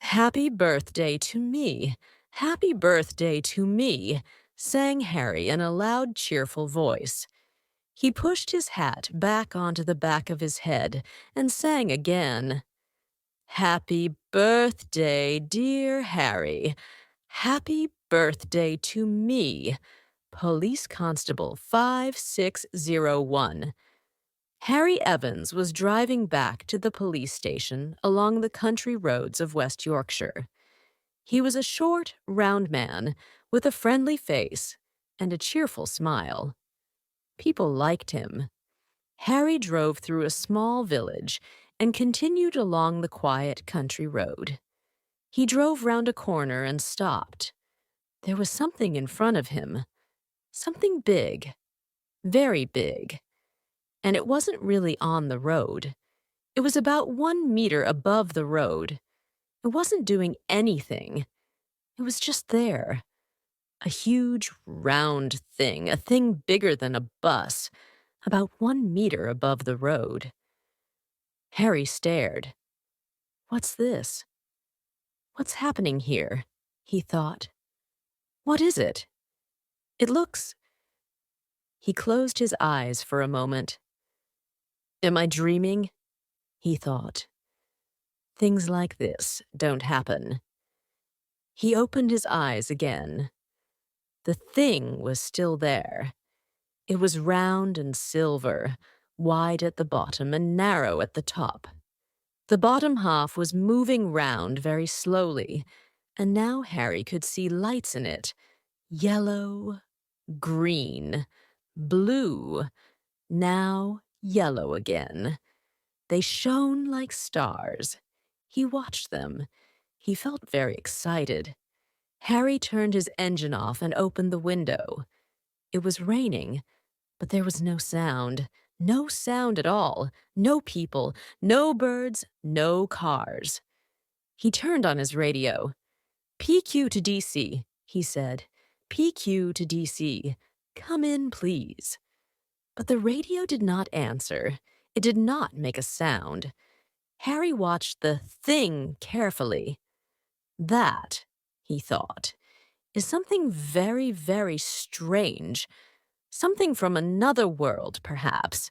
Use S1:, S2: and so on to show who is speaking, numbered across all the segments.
S1: "Happy birthday to me! Happy birthday to me!" sang Harry in a loud, cheerful voice. He pushed his hat back onto the back of his head and sang again. "Happy birthday, dear Harry! Happy birthday to me! Police Constable 5601." Harry Evans was driving back to the police station along the country roads of West Yorkshire. He was a short, round man with a friendly face and a cheerful smile. People liked him. Harry drove through a small village and continued along the quiet country road. He drove round a corner and stopped. There was something in front of him. Something big. Very big. And it wasn't really on the road. It was about 1 meter above the road. It wasn't doing anything. It was just there. A huge, round thing, a thing bigger than a bus, about 1 meter above the road. Harry stared. "What's this? What's happening here?" he thought. "What is it? It looks—" He closed his eyes for a moment. "Am I dreaming?" he thought. Things like this don't happen. He opened his eyes again. The thing was still there. It was round and silver, wide at the bottom and narrow at the top. The bottom half was moving round very slowly, and now Harry could see lights in it. Yellow, green, blue, now yellow again. They shone like stars. He watched them. He felt very excited. Harry turned his engine off and opened the window. It was raining, but there was no sound. No sound at all. No people, no birds, no cars. He turned on his radio. "PQ to DC, he said. "PQ to DC. Come in, please." But the radio did not answer. It did not make a sound. Harry watched the thing carefully. That, he thought, is something very, very strange. Something from another world, perhaps.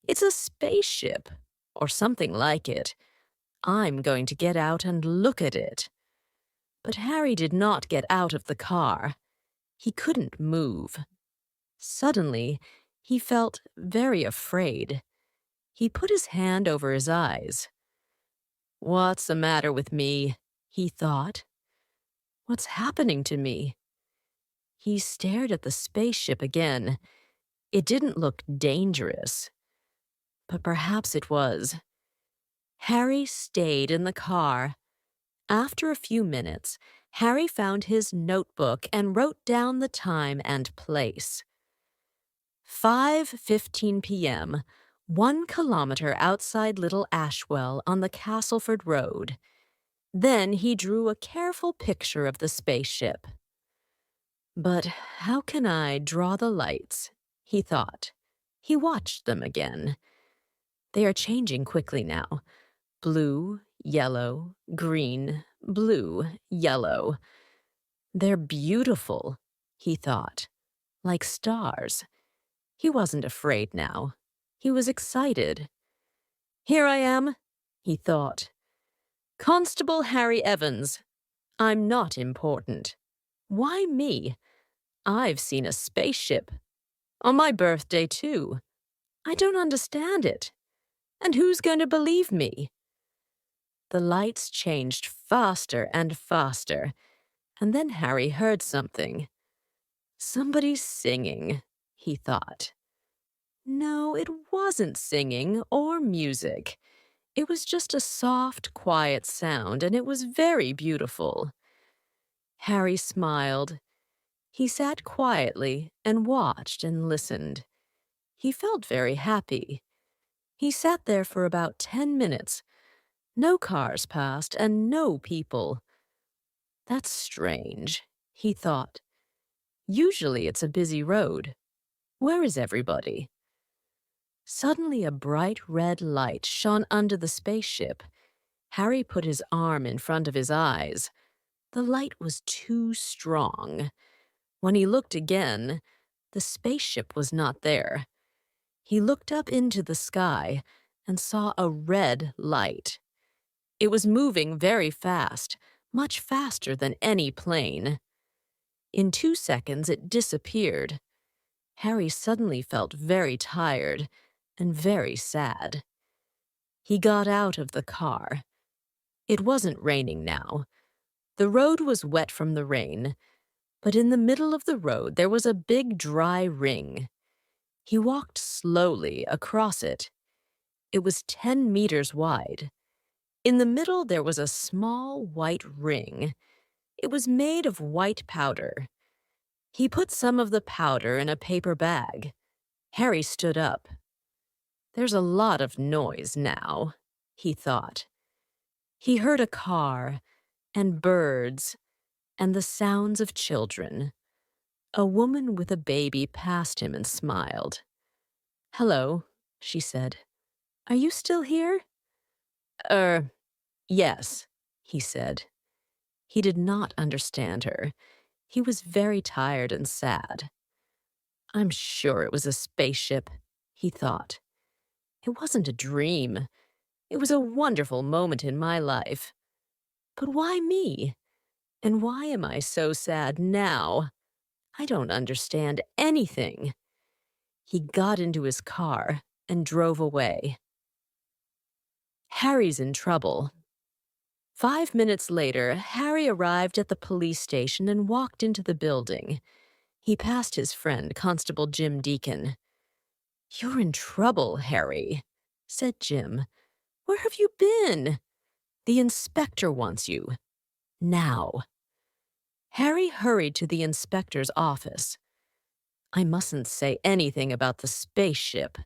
S1: It's a spaceship, or something like it. I'm going to get out and look at it. But Harry did not get out of the car. He couldn't move. Suddenly, he felt very afraid. He put his hand over his eyes. "What's the matter with me?" he thought. "What's happening to me?" He stared at the spaceship again. It didn't look dangerous. But perhaps it was. Harry stayed in the car. After a few minutes, Harry found his notebook and wrote down the time and place. 5:15 p.m., 1 kilometer outside Little Ashwell on the Castleford Road. Then he drew a careful picture of the spaceship. "But how can I draw the lights?" he thought. He watched them again. They are changing quickly now. Blue, yellow, green, blue, yellow. They're beautiful, he thought, like stars. He wasn't afraid now. He was excited. "Here I am," he thought. "Constable Harry Evans. I'm not important. Why me? I've seen a spaceship. On my birthday, too. I don't understand it. And who's going to believe me?" The lights changed faster and faster, and then Harry heard something. Somebody singing, he thought. No, it wasn't singing or music. It was just a soft, quiet sound, and it was very beautiful. Harry smiled. He sat quietly and watched and listened. He felt very happy. He sat there for about 10 minutes. No cars passed and no people. That's strange, he thought. Usually it's a busy road. Where is everybody? Suddenly a bright red light shone under the spaceship. Harry put his arm in front of his eyes. The light was too strong. When he looked again, the spaceship was not there. He looked up into the sky and saw a red light. It was moving very fast, much faster than any plane. In 2 seconds, it disappeared. Harry suddenly felt very tired and very sad. He got out of the car. It wasn't raining now. The road was wet from the rain, but in the middle of the road there was a big dry ring. He walked slowly across it. It was 10 meters wide. In the middle there was a small white ring. It was made of white powder. He put some of the powder in a paper bag. Harry stood up. There's a lot of noise now, he thought. He heard a car and birds and the sounds of children. A woman with a baby passed him and smiled. "Hello," she said. "Are you still here?" Yes," he said. He did not understand her. He was very tired and sad. "I'm sure it was a spaceship," he thought. "It wasn't a dream. It was a wonderful moment in my life. But why me? And why am I so sad now? I don't understand anything." He got into his car and drove away. Harry's in trouble. 5 minutes later, Harry arrived at the police station and walked into the building. He passed his friend, Constable Jim Deacon. "You're in trouble, Harry," said Jim. "Where have you been?" "The inspector wants you. Now." Harry hurried to the inspector's office. "I mustn't say anything about the spaceship,"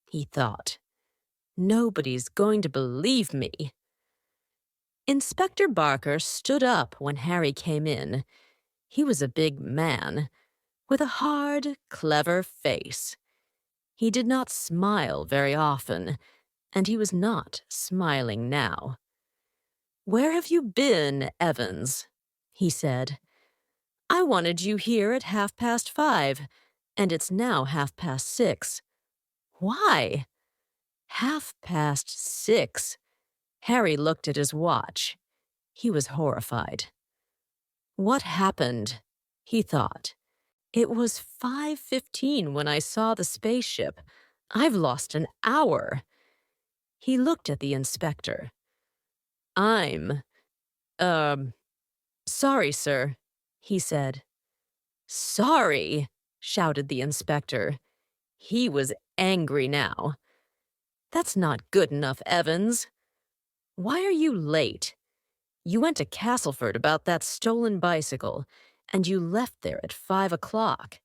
S1: he thought. "Nobody's going to believe me." Inspector Barker stood up when Harry came in. He was a big man, with a hard, clever face. He did not smile very often, and he was not smiling now. "Where have you been, Evans?" he said. "I wanted you here at 5:30, and it's now 6:30. Why?" 6:30. Harry looked at his watch. He was horrified. What happened? He thought. It was 5:15 when I saw the spaceship. I've lost an hour. He looked at the inspector. "I'm, sorry, sir," he said. "Sorry," shouted the inspector. He was angry now. "That's not good enough, Evans. Why are you late? You went to Castleford about that stolen bicycle, and you left there at 5 o'clock.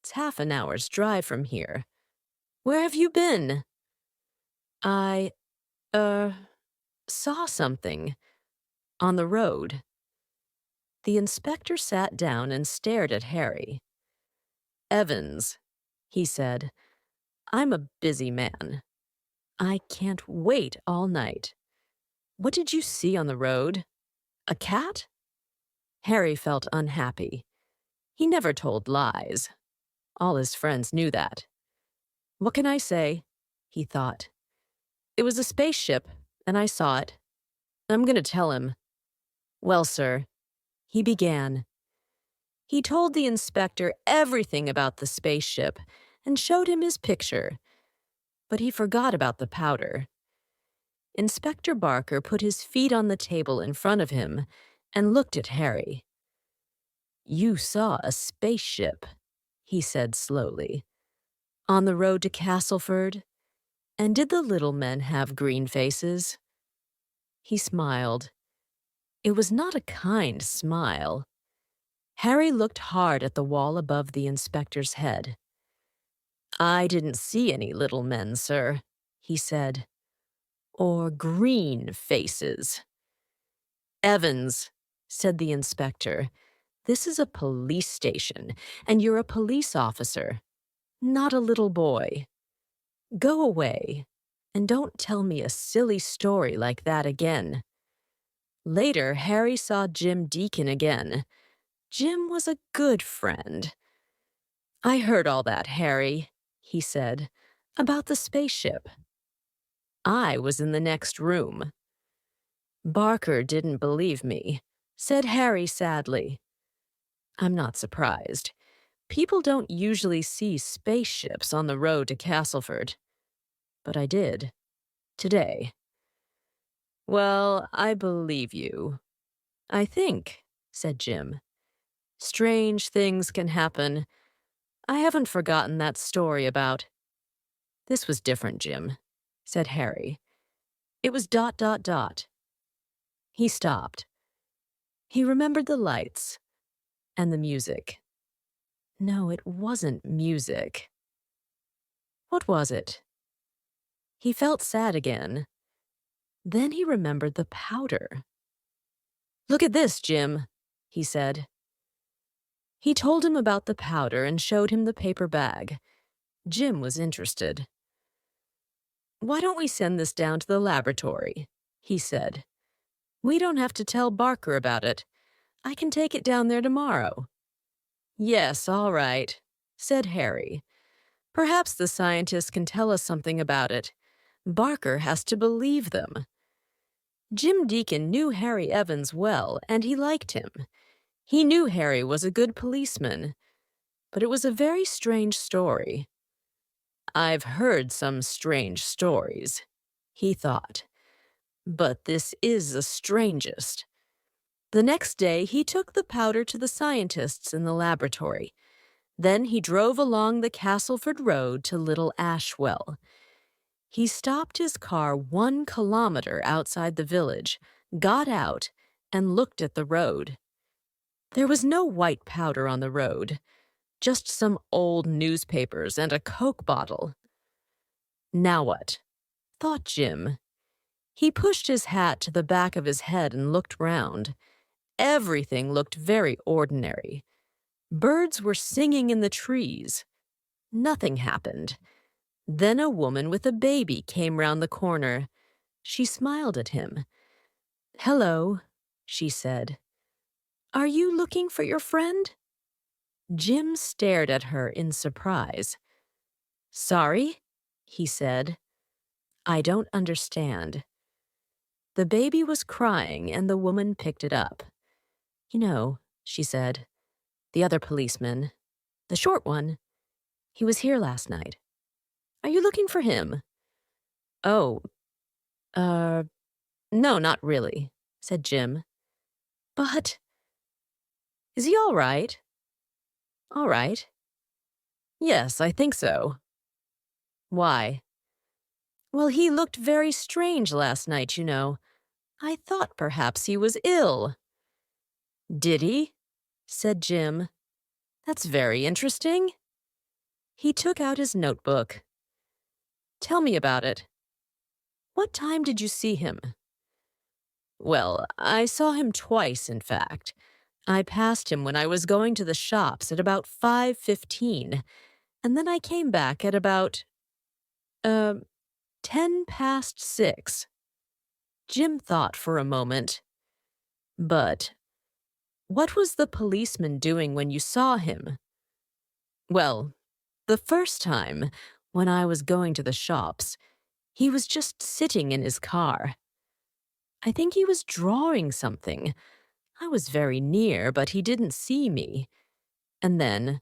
S1: It's half an hour's drive from here. Where have you been?" "I, saw something. On the road." The inspector sat down and stared at Harry. "Evans," he said, "I'm a busy man. I can't wait all night. What did you see on the road? A cat?" Harry felt unhappy. He never told lies. All his friends knew that. "What can I say?" he thought. "It was a spaceship, and I saw it. I'm going to tell him." "Well, sir," he began. He told the inspector everything about the spaceship and showed him his picture, but he forgot about the powder. Inspector Barker put his feet on the table in front of him and looked at Harry. "You saw a spaceship," he said slowly. "On the road to Castleford? And did the little men have green faces?" He smiled. It was not a kind smile. Harry looked hard at the wall above the inspector's head. "I didn't see any little men, sir," he said. "Or green faces." "Evans," said the inspector, "this is a police station, and you're a police officer, not a little boy. Go away, and don't tell me a silly story like that again." Later, Harry saw Jim Deacon again. Jim was a good friend. "I heard all that, Harry," he said, "about the spaceship. I was in the next room." "Barker didn't believe me," said Harry sadly. "I'm not surprised. People don't usually see spaceships on the road to Castleford. But I did. Today." "Well, I believe you. I think," said Jim. "Strange things can happen. I haven't forgotten that story about—" "This was different, Jim," said Harry. "It was ... He stopped. He remembered the lights and the music. No, it wasn't music. What was it? He felt sad again. Then he remembered the powder. "Look at this, Jim," he said. He told him about the powder and showed him the paper bag. Jim was interested. "Why don't we send this down to the laboratory?" he said. "We don't have to tell Barker about it. I can take it down there tomorrow." "Yes, all right," said Harry. "Perhaps the scientists can tell us something about it. Barker has to believe them." Jim Deacon knew Harry Evans well, and he liked him. He knew Harry was a good policeman, but it was a very strange story. "I've heard some strange stories," he thought, "but this is the strangest." The next day, he took the powder to the scientists in the laboratory. Then he drove along the Castleford Road to Little Ashwell. He stopped his car 1 kilometer outside the village, got out, and looked at the road. There was no white powder on the road, just some old newspapers and a Coke bottle. "Now what?" thought Jim. He pushed his hat to the back of his head and looked round. Everything looked very ordinary. Birds were singing in the trees. Nothing happened. Then a woman with a baby came round the corner. She smiled at him. "Hello," she said. "Are you looking for your friend?" Jim stared at her in surprise. "Sorry?" he said. "I don't understand." The baby was crying, and the woman picked it up. "You know," she said, "the other policeman, the short one, he was here last night. Are you looking for him?" "Oh, uh, no, not really," said Jim. "But is he all right?" "All right. Yes, I think so." "Why?" "Well, he looked very strange last night, you know. I thought perhaps he was ill." "Did he?" said Jim. "That's very interesting." He took out his notebook. "Tell me about it. What time did you see him?" "Well, I saw him twice, in fact. I passed him when I was going to the shops at about 5:15, and then I came back at about, 6:10. Jim thought for a moment. "But what was the policeman doing when you saw him?" "Well, the first time, when I was going to the shops, he was just sitting in his car. I think he was drawing something. I was very near, but he didn't see me. And then,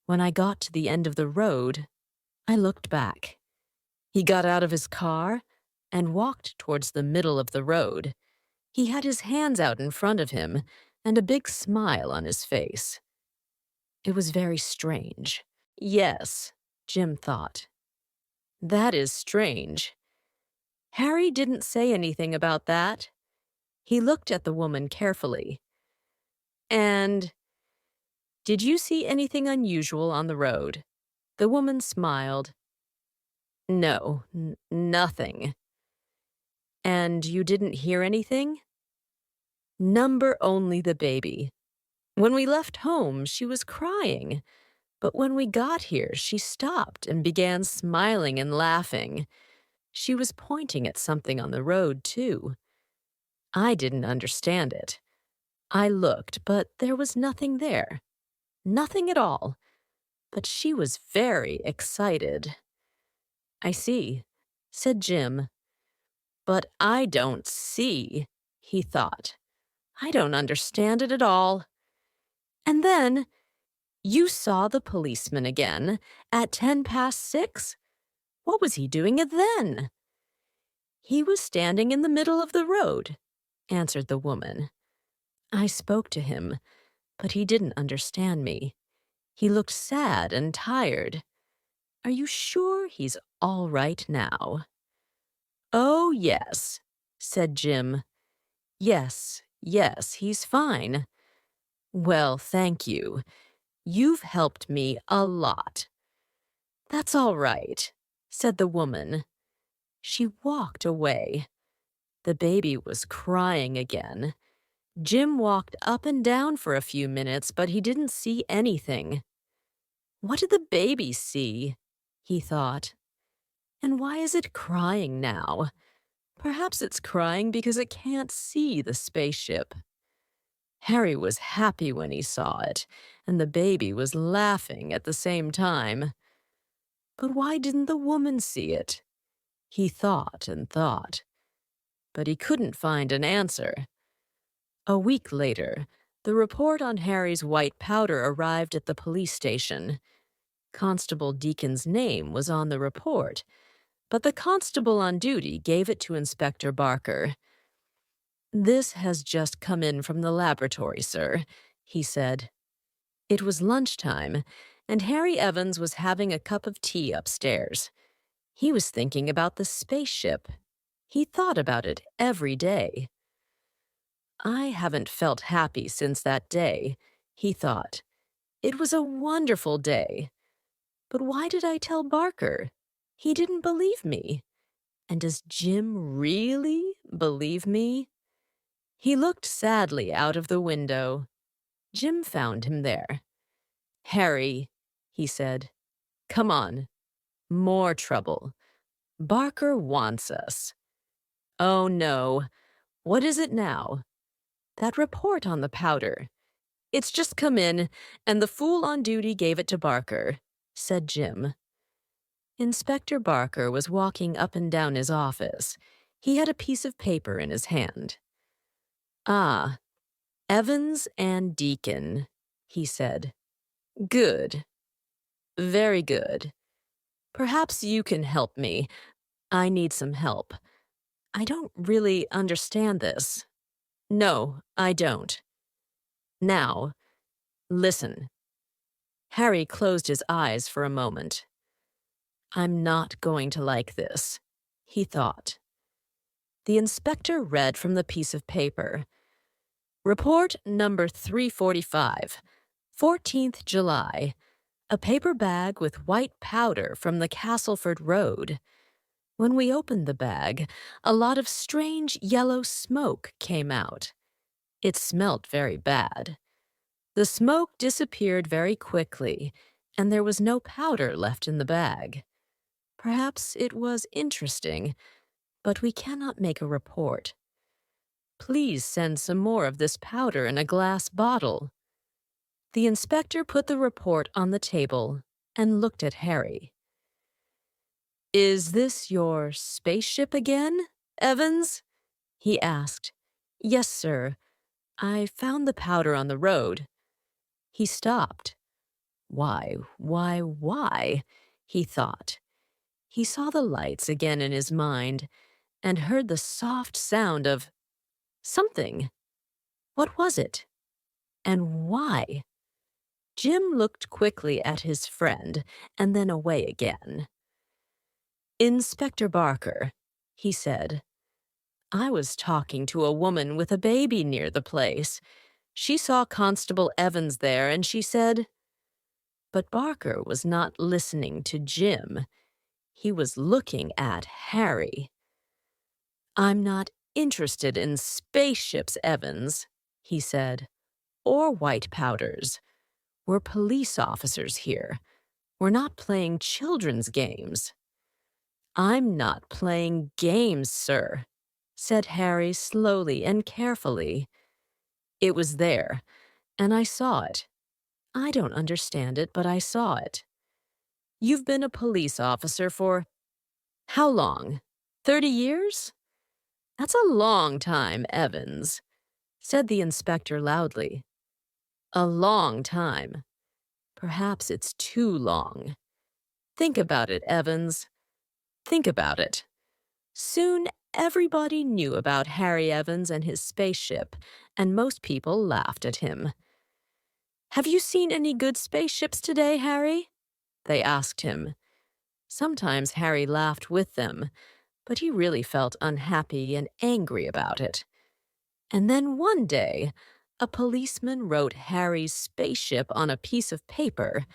S1: when I got to the end of the road, I looked back. He got out of his car and walked towards the middle of the road. He had his hands out in front of him and a big smile on his face. It was very strange." "Yes," Jim thought. "That is strange." Harry didn't say anything about that. He looked at the woman carefully. "And did you see anything unusual on the road?" The woman smiled. "No, nothing." "And you didn't hear anything?" "Number only the baby. When we left home, she was crying. But when we got here, she stopped and began smiling and laughing. She was pointing at something on the road, too." I didn't understand it. I looked, but there was nothing there. Nothing at all. But she was very excited. I see, said Jim. But I don't see, he thought. I don't understand it at all. And then, you saw the policeman again at 6:10? What was he doing then? He was standing in the middle of the road, answered the woman. I spoke to him, but he didn't understand me. He looked sad and tired. Are you sure he's all right now? Oh, yes, said Jim. Yes, yes, he's fine. Well, thank you. You've helped me a lot. That's all right, said the woman. She walked away. The baby was crying again. Jim walked up and down for a few minutes, but he didn't see anything. What did the baby see? He thought. And why is it crying now? Perhaps it's crying because it can't see the spaceship. Harry was happy when he saw it, and the baby was laughing at the same time. But why didn't the woman see it? He thought and thought, but he couldn't find an answer. A week later, the report on Harry's white powder arrived at the police station. Constable Deacon's name was on the report, but the constable on duty gave it to Inspector Barker. This has just come in from the laboratory, sir, he said. It was lunchtime, and Harry Evans was having a cup of tea upstairs. He was thinking about the spaceship. He thought about it every day. I haven't felt happy since that day, he thought. It was a wonderful day. But why did I tell Barker? He didn't believe me. And does Jim really believe me? He looked sadly out of the window. Jim found him there. Harry, he said, come on. More trouble. Barker wants us. Oh, no. What is it now? That report on the powder. It's just come in, and the fool on duty gave it to Barker, said Jim. Inspector Barker was walking up and down his office. He had a piece of paper in his hand. Ah, Evans and Deacon, he said. Good. Very good. Perhaps you can help me. I need some help. I don't really understand this. No, I don't. Now, listen. Harry closed his eyes for a moment. I'm not going to like this, he thought. The inspector read from the piece of paper. Report number 345, 14th July. A paper bag with white powder from the Castleford Road. When we opened the bag, a lot of strange yellow smoke came out. It smelt very bad. The smoke disappeared very quickly, and there was no powder left in the bag. Perhaps it was interesting, but we cannot make a report. Please send some more of this powder in a glass bottle. The inspector put the report on the table and looked at Harry. Is this your spaceship again, Evans? He asked. Yes, sir. I found the powder on the road. He stopped. Why, he thought. He saw the lights again in his mind and heard the soft sound of something. What was it? And why? Jim looked quickly at his friend and then away again. Inspector Barker, he said. I was talking to a woman with a baby near the place. She saw Constable Evans there and she said... But Barker was not listening to Jim. He was looking at Harry. I'm not interested in spaceships, Evans, he said, or white powders. We're police officers here. We're not playing children's games. I'm not playing games, sir, said Harry slowly and carefully. It was there, and I saw it. I don't understand it, but I saw it. You've been a police officer for how long? 30 years? That's a long time, Evans, said the inspector loudly. A long time. Perhaps it's too long. Think about it, Evans. Think about it. Soon everybody knew about Harry Evans and his spaceship, and most people laughed at him. Have you seen any good spaceships today, Harry? They asked him. Sometimes Harry laughed with them, but he really felt unhappy and angry about it. And then one day, a policeman wrote Harry's spaceship on a piece of paper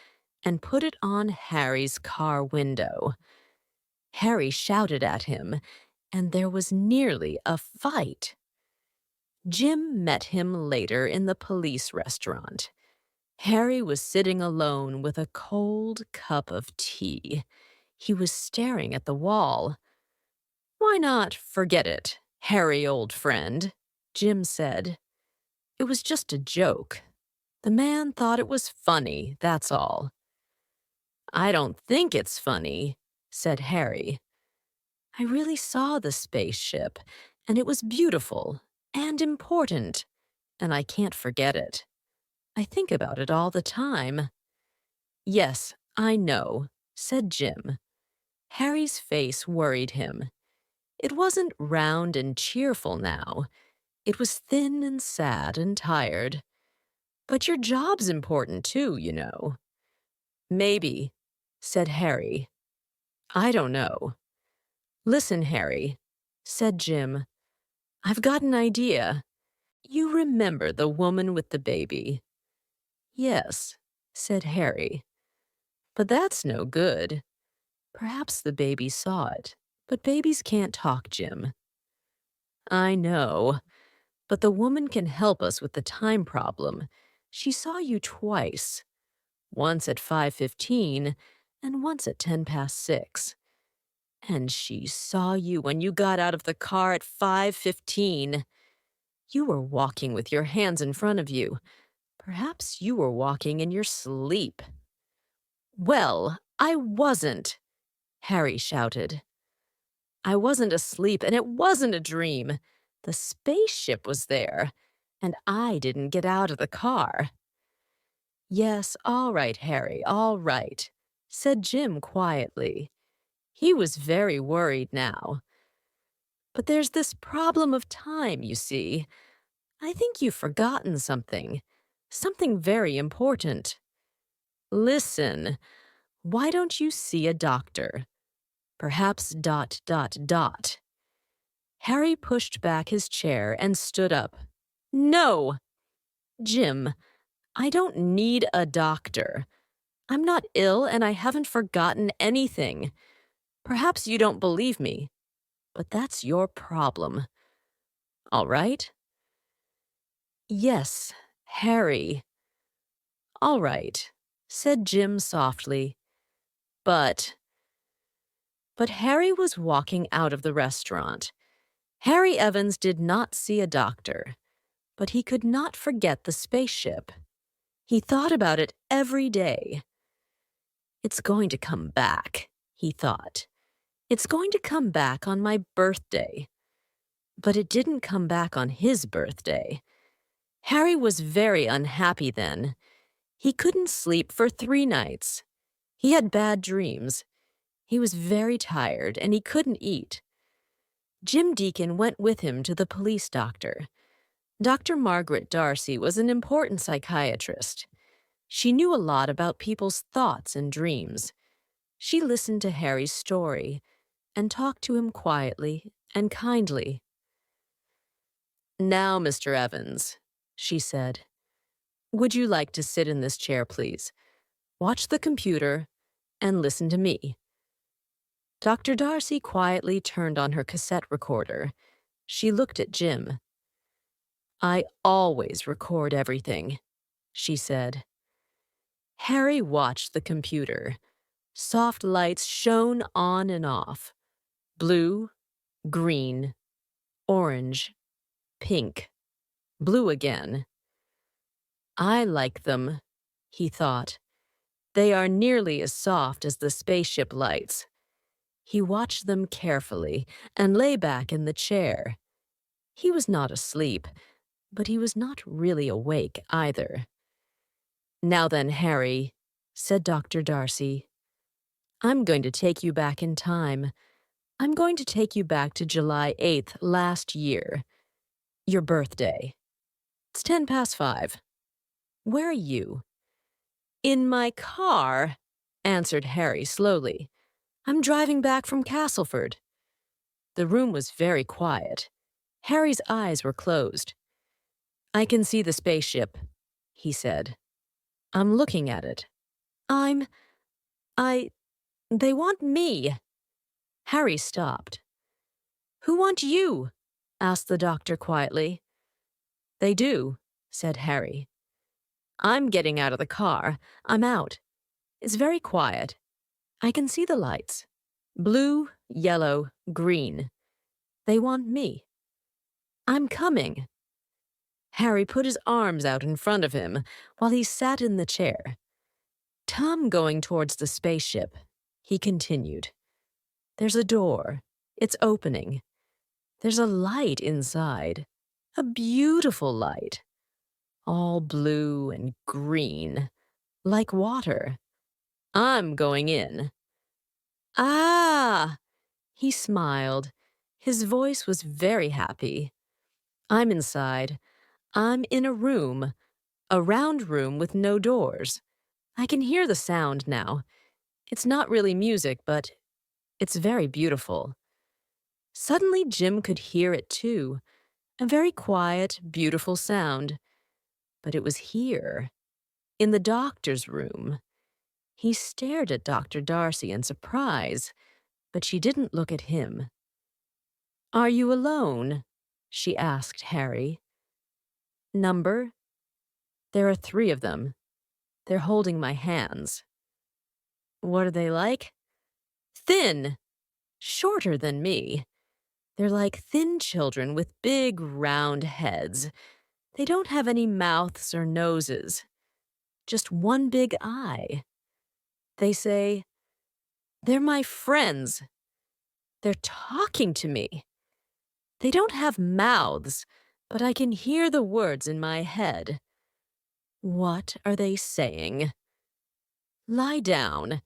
S1: and put it on Harry's car window. Harry shouted at him, and there was nearly a fight. Jim met him later in the police restaurant. Harry was sitting alone with a cold cup of tea. He was staring at the wall. "Why not forget it, Harry, old friend?" Jim said. "It was just a joke. The man thought it was funny, that's all." "I don't think it's funny," said Harry. "I really saw the spaceship, and it was beautiful and important, and I can't forget it. I think about it all the time." "Yes, I know," said Jim. Harry's face worried him. It wasn't round and cheerful now. It was thin and sad and tired. "But your job's important too, you know." "Maybe," said Harry. "I don't know." "Listen, Harry," said Jim. "I've got an idea. You remember the woman with the baby?" "Yes," said Harry. "But that's no good. Perhaps the baby saw it, but babies can't talk, Jim." "I know, but the woman can help us with the time problem. She saw you twice, once at 5:15 and once at 6:10. And she saw you when you got out of the car at 5:15. You were walking with your hands in front of you. Perhaps you were walking in your sleep." "Well, I wasn't," Harry shouted. "I wasn't asleep, and it wasn't a dream. The spaceship was there, and I didn't get out of the car." "Yes, all right, Harry, all right," said Jim quietly. He was very worried now. "But there's this problem of time, you see. I think you've forgotten something. Something very important. Listen, why don't you see a doctor? Perhaps ... Harry pushed back his chair and stood up. "No! Jim, I don't need a doctor. I'm not ill and I haven't forgotten anything. Perhaps you don't believe me, but that's your problem. All right?" "Yes, Harry." "All right," said Jim softly. But Harry was walking out of the restaurant. Harry Evans did not see a doctor, but he could not forget the spaceship. He thought about it every day. "It's going to come back," he thought. "It's going to come back on my birthday." But it didn't come back on his birthday. Harry was very unhappy then. He couldn't sleep for 3 nights. He had bad dreams. He was very tired, and he couldn't eat. Jim Deacon went with him to the police doctor. Dr. Margaret Darcy was an important psychiatrist. She knew a lot about people's thoughts and dreams. She listened to Harry's story and talked to him quietly and kindly. "Now, Mr. Evans," she said, "would you like to sit in this chair, please? Watch the computer and listen to me." Dr. Darcy quietly turned on her cassette recorder. She looked at Jim. "I always record everything," she said. Harry watched the computer. Soft lights shone on and off. Blue, green, orange, pink, blue again. I like them, he thought. They are nearly as soft as the spaceship lights. He watched them carefully and lay back in the chair. He was not asleep, but he was not really awake either. "Now then, Harry," said Dr. Darcy, "I'm going to take you back in time. I'm going to take you back to July 8th last year, your birthday. It's 5:10. Where are you?" "In my car," answered Harry slowly. "I'm driving back from Castleford." The room was very quiet. Harry's eyes were closed. "I can see the spaceship," he said. "I'm looking at it. I'm... I... They want me." Harry stopped. "Who want you?" asked the doctor quietly. "They do," said Harry. "I'm getting out of the car. I'm out. It's very quiet. I can see the lights. Blue, yellow, green. They want me. I'm coming." Harry put his arms out in front of him while he sat in the chair. "Tom going towards the spaceship," he continued. "There's a door. It's opening. There's a light inside. A beautiful light. All blue and green, like water. I'm going in." "Ah!" He smiled. His voice was very happy. "I'm inside. I'm in a round room with no doors. I can hear the sound now. It's not really music, but it's very beautiful." Suddenly, Jim could hear it too. A very quiet, beautiful sound. But it was here, in the doctor's room. He stared at Dr. Darcy in surprise, but she didn't look at him. "Are you alone?" she asked Harry. "Number?" "There are 3 of them. They're holding my hands." "What are they like?" "Thin. Shorter than me. They're like thin children with big, round heads. They don't have any mouths or noses. Just one big eye. They say, 'They're my friends. They're talking to me. They don't have mouths, but I can hear the words in my head.' What are they saying?" "Lie down."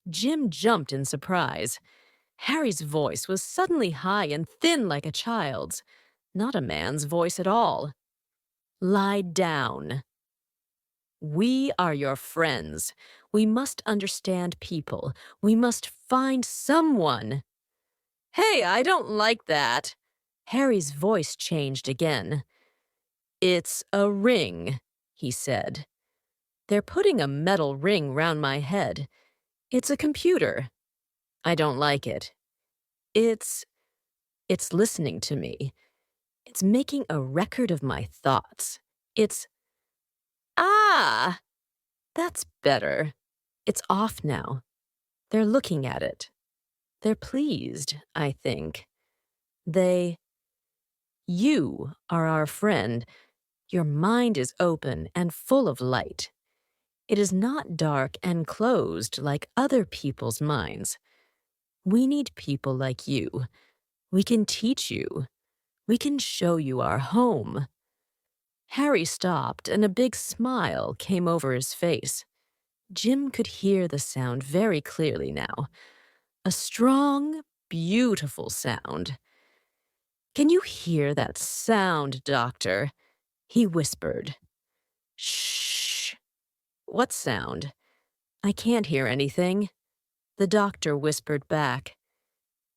S1: Jim jumped in surprise. Harry's voice was suddenly high and thin like a child's, not a man's voice at all. "Lie down. We are your friends. We must understand people. We must find someone." "Hey, I don't like that." Harry's voice changed again. "It's a ring," he said. "They're putting a metal ring round my head. It's a computer. I don't like it. It's listening to me. It's making a record of my thoughts. It's... Ah! That's better. It's off now. They're looking at it. They're pleased, I think. They... You are our friend. Your mind is open and full of light. It is not dark and closed like other people's minds. We need people like you. We can teach you. We can show you our home." Harry stopped, and a big smile came over his face. Jim could hear the sound very clearly now. A strong, beautiful sound. "Can you hear that sound, Doctor?" he whispered. "Shh." "What sound?" "I can't hear anything." The doctor whispered back.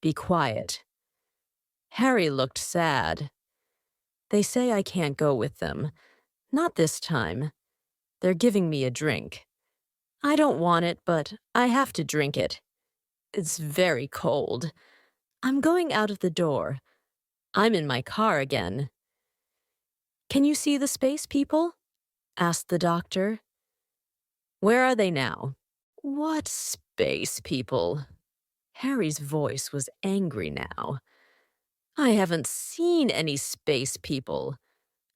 S1: "Be quiet." Harry looked sad. "They say I can't go with them. Not this time. They're giving me a drink. I don't want it, but I have to drink it. It's very cold. I'm going out of the door. I'm in my car again." "Can you see the space people?" asked the doctor. "Where are they now?" "What space people?" Harry's voice was angry now. I haven't seen any space people.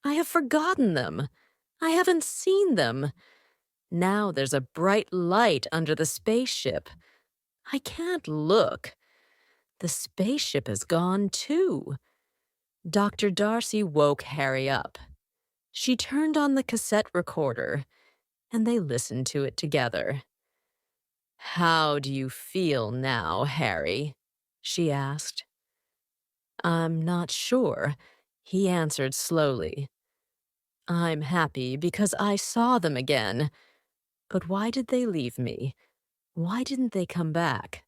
S1: I have forgotten them. I haven't seen them. Now there's a bright light under the spaceship. I can't look. The spaceship is gone, too. Dr. Darcy woke Harry up. She turned on the cassette recorder, and they listened to it together. "How do you feel now, Harry?" she asked. "I'm not sure," he answered slowly. "I'm happy because I saw them again. But why did they leave me? Why didn't they come back?"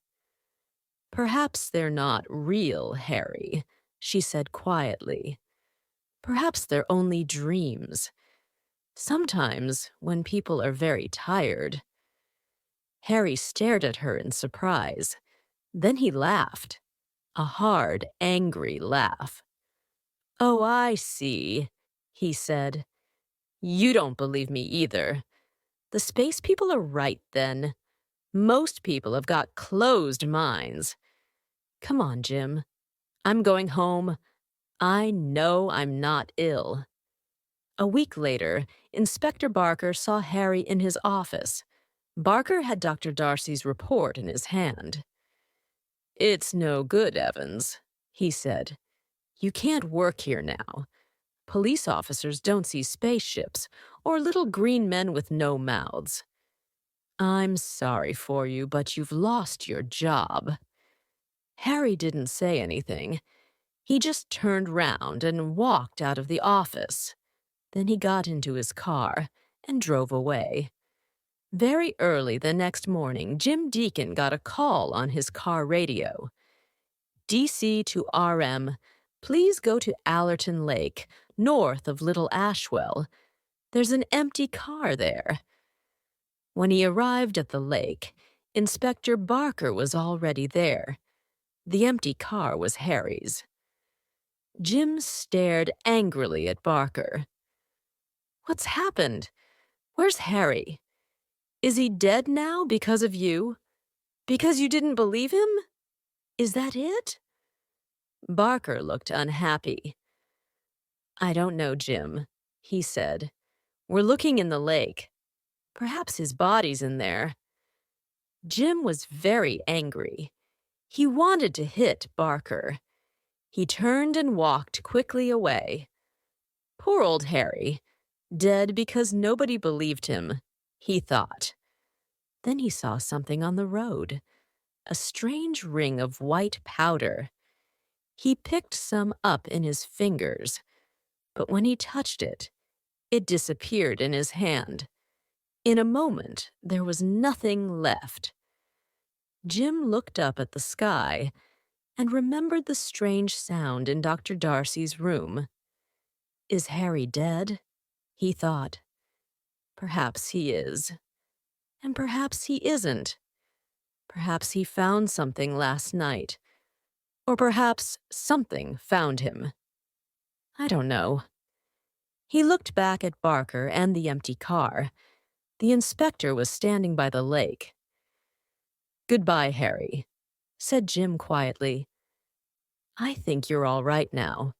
S1: "Perhaps they're not real, Harry," she said quietly. "Perhaps they're only dreams. Sometimes, when people are very tired." Harry stared at her in surprise. Then he laughed. A hard, angry laugh. "Oh, I see," he said. "You don't believe me either. The space people are right, then. Most people have got closed minds. Come on, Jim. I'm going home. I know I'm not ill." A week later, Inspector Barker saw Harry in his office. Barker had Dr. Darcy's report in his hand. "It's no good, Evans," he said. "You can't work here now. Police officers don't see spaceships or little green men with no mouths. I'm sorry for you, but you've lost your job." Harry didn't say anything. He just turned round and walked out of the office. Then he got into his car and drove away. Very early the next morning, Jim Deacon got a call on his car radio. "DC to RM. Please go to Allerton Lake, north of Little Ashwell. There's an empty car there." When he arrived at the lake, Inspector Barker was already there. The empty car was Harry's. Jim stared angrily at Barker. "What's happened? Where's Harry? Is he dead now because of you? Because you didn't believe him? Is that it?" Barker looked unhappy. "I don't know, Jim," he said. "We're looking in the lake. Perhaps his body's in there." Jim was very angry. He wanted to hit Barker. He turned and walked quickly away. Poor old Harry, dead because nobody believed him, he thought. Then he saw something on the road, a strange ring of white powder. He picked some up in his fingers, but when he touched it, it disappeared in his hand. In a moment, there was nothing left. Jim looked up at the sky and remembered the strange sound in Dr. Darcy's room. Is Harry dead? He thought. Perhaps he is. And perhaps he isn't. Perhaps he found something last night. Or perhaps something found him. I don't know. He looked back at Barker and the empty car. The inspector was standing by the lake. "Goodbye, Harry," said Jim quietly. "I think you're all right now.